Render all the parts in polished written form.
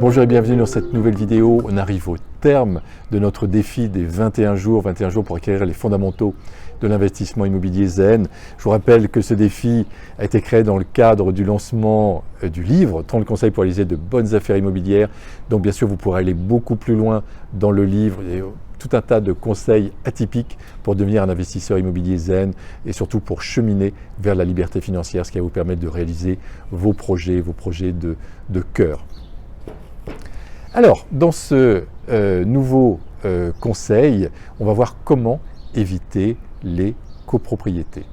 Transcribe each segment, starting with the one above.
Bonjour et bienvenue dans cette nouvelle vidéo. On arrive au terme de notre défi des 21 jours pour acquérir les fondamentaux de l'investissement immobilier zen. Je vous rappelle que ce défi a été créé dans le cadre du lancement du livre 30 conseils pour réaliser de bonnes affaires immobilières. Donc bien sûr, vous pourrez aller beaucoup plus loin dans le livre. Il y a tout un tas de conseils atypiques pour devenir un investisseur immobilier zen et surtout pour cheminer vers la liberté financière, ce qui va vous permettre de réaliser vos projets de cœur. Alors, dans ce nouveau conseil, on va voir comment éviter les copropriétés.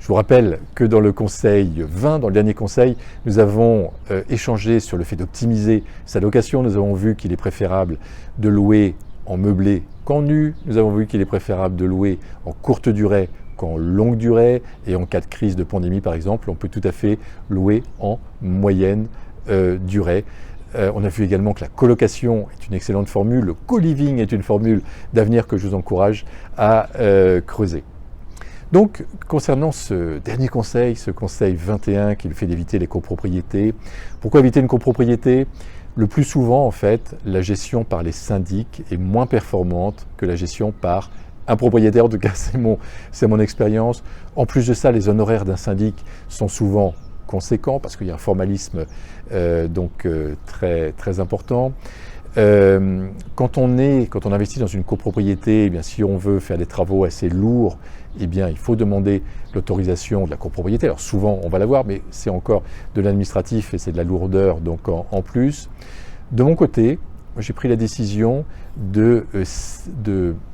Je vous rappelle que dans le conseil 20, dans le dernier conseil, nous avons échangé sur le fait d'optimiser sa location. Nous avons vu qu'il est préférable de louer en meublé qu'en nu. Nous avons vu qu'il est préférable de louer en courte durée qu'en longue durée. Et en cas de crise de pandémie, par exemple, on peut tout à fait louer en moyenne durée. On a vu également que la colocation est une excellente formule, le co-living est une formule d'avenir que je vous encourage à creuser. Donc, concernant ce dernier conseil, ce conseil 21 qui fait d'éviter les copropriétés, pourquoi éviter une copropriété ? Le plus souvent, en fait, la gestion par les syndics est moins performante que la gestion par un propriétaire. En tout cas, c'est mon expérience. En plus de ça, les honoraires d'un syndic sont souvent conséquents parce qu'il y a un formalisme très, très important. Quand on investit dans une copropriété, eh bien, si on veut faire des travaux assez lourds, eh bien, il faut demander l'autorisation de la copropriété. Alors souvent, on va l'avoir, mais c'est encore de l'administratif et c'est de la lourdeur donc en plus. De mon côté, j'ai pris la décision de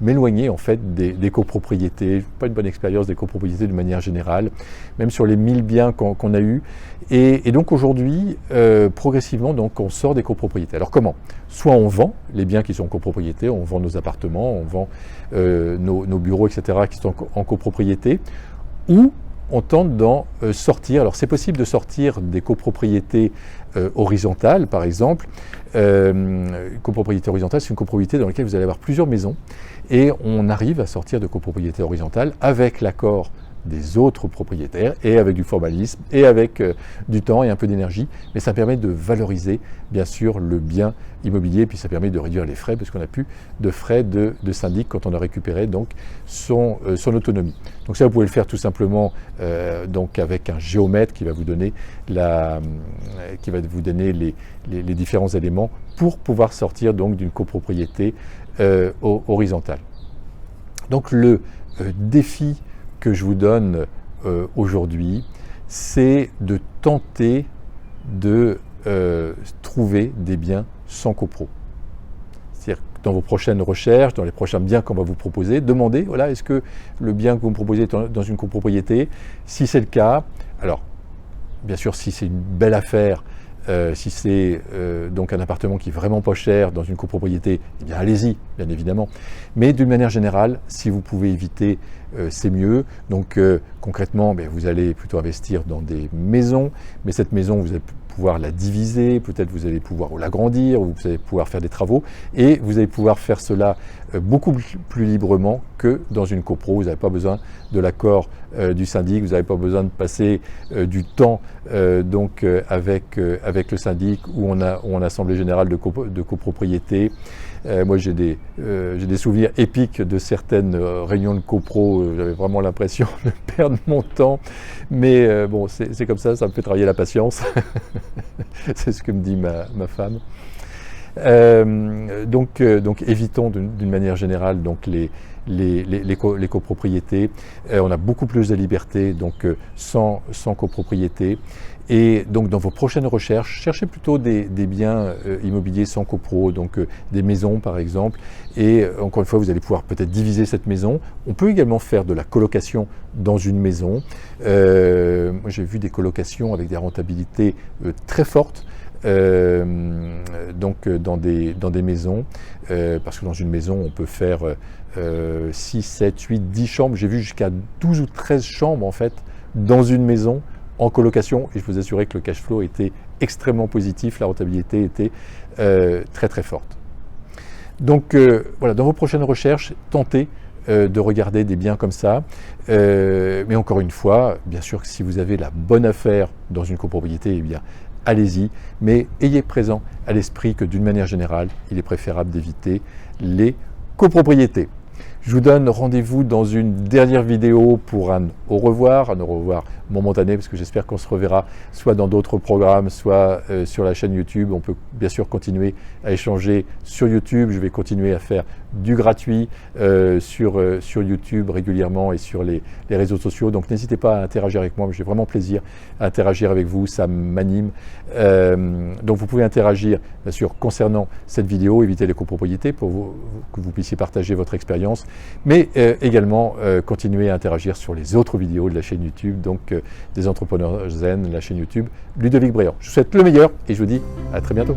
m'éloigner en fait des copropriétés. Pas une bonne expérience des copropriétés de manière générale, même sur les 1000 biens qu'on a eus. Et donc aujourd'hui, progressivement, donc, on sort des copropriétés. Alors comment ? Soit on vend les biens qui sont en copropriété, on vend nos appartements, on vend nos bureaux, etc. qui sont en copropriété, ou on tente d'en sortir. Alors c'est possible de sortir des copropriétés horizontales, par exemple. Une copropriété horizontale, c'est une copropriété dans laquelle vous allez avoir plusieurs maisons et on arrive à sortir de copropriété horizontale avec l'accord des autres propriétaires et avec du formalisme et avec du temps et un peu d'énergie, mais ça permet de valoriser bien sûr le bien immobilier, puis ça permet de réduire les frais parce qu'on n'a plus de frais de syndic quand on a récupéré donc son autonomie. Donc ça vous pouvez le faire tout simplement donc avec un géomètre qui va vous donner les différents éléments pour pouvoir sortir donc d'une copropriété horizontale. Donc le défi que je vous donne aujourd'hui, c'est de tenter de trouver des biens sans copro. C'est-à-dire que dans vos prochaines recherches, dans les prochains biens qu'on va vous proposer, demandez, voilà, est-ce que le bien que vous me proposez est dans une copropriété ? Si c'est le cas, alors bien sûr si c'est une belle affaire, si c'est donc un appartement qui est vraiment pas cher dans une copropriété, eh bien allez-y, bien évidemment. Mais d'une manière générale, si vous pouvez éviter, c'est mieux. Donc concrètement, vous allez plutôt investir dans des maisons, mais cette maison, vous allez pouvoir la diviser, peut-être vous allez pouvoir l'agrandir, vous allez pouvoir faire des travaux, et vous allez pouvoir faire cela beaucoup plus librement que dans une copro. Vous n'avez pas besoin de l'accord du syndic, vous n'avez pas besoin de passer du temps avec le syndic ou en assemblée générale de copropriété. Moi j'ai des souvenirs épiques de certaines réunions de copro, j'avais vraiment l'impression de perdre mon temps, mais bon c'est comme ça me fait travailler la patience, c'est ce que me dit ma femme. Donc évitons d'une manière générale donc les copropriétés. On a beaucoup plus de liberté donc sans copropriété. Et donc dans vos prochaines recherches, cherchez plutôt des biens immobiliers sans copro, donc des maisons par exemple. Et encore une fois, vous allez pouvoir peut-être diviser cette maison. On peut également faire de la colocation dans une maison. Moi j'ai vu des colocations avec des rentabilités très fortes. Donc dans des maisons, parce que dans une maison on peut faire 6, 7, 8, 10 chambres, j'ai vu jusqu'à 12 ou 13 chambres en fait dans une maison en colocation, et je vous assurais que le cash flow était extrêmement positif, la rentabilité était très très forte. Donc voilà, dans vos prochaines recherches, tentez de regarder des biens comme ça. Mais encore une fois, bien sûr que si vous avez la bonne affaire dans une copropriété, eh bien allez-y, mais ayez présent à l'esprit que d'une manière générale, il est préférable d'éviter les copropriétés. Je vous donne rendez-vous dans une dernière vidéo pour un au revoir momentané, parce que j'espère qu'on se reverra soit dans d'autres programmes, soit sur la chaîne YouTube. On peut bien sûr continuer à échanger sur YouTube. Je vais continuer à faire du gratuit sur YouTube régulièrement et sur les réseaux sociaux. Donc n'hésitez pas à interagir avec moi, j'ai vraiment plaisir à interagir avec vous, ça m'anime. Donc vous pouvez interagir bien sûr concernant cette vidéo, éviter les copropriétés pour que vous puissiez partager votre expérience, mais également continuer à interagir sur les autres vidéos de la chaîne YouTube, donc des entrepreneurs zen, la chaîne YouTube Ludovic Bréant. Je vous souhaite le meilleur et je vous dis à très bientôt.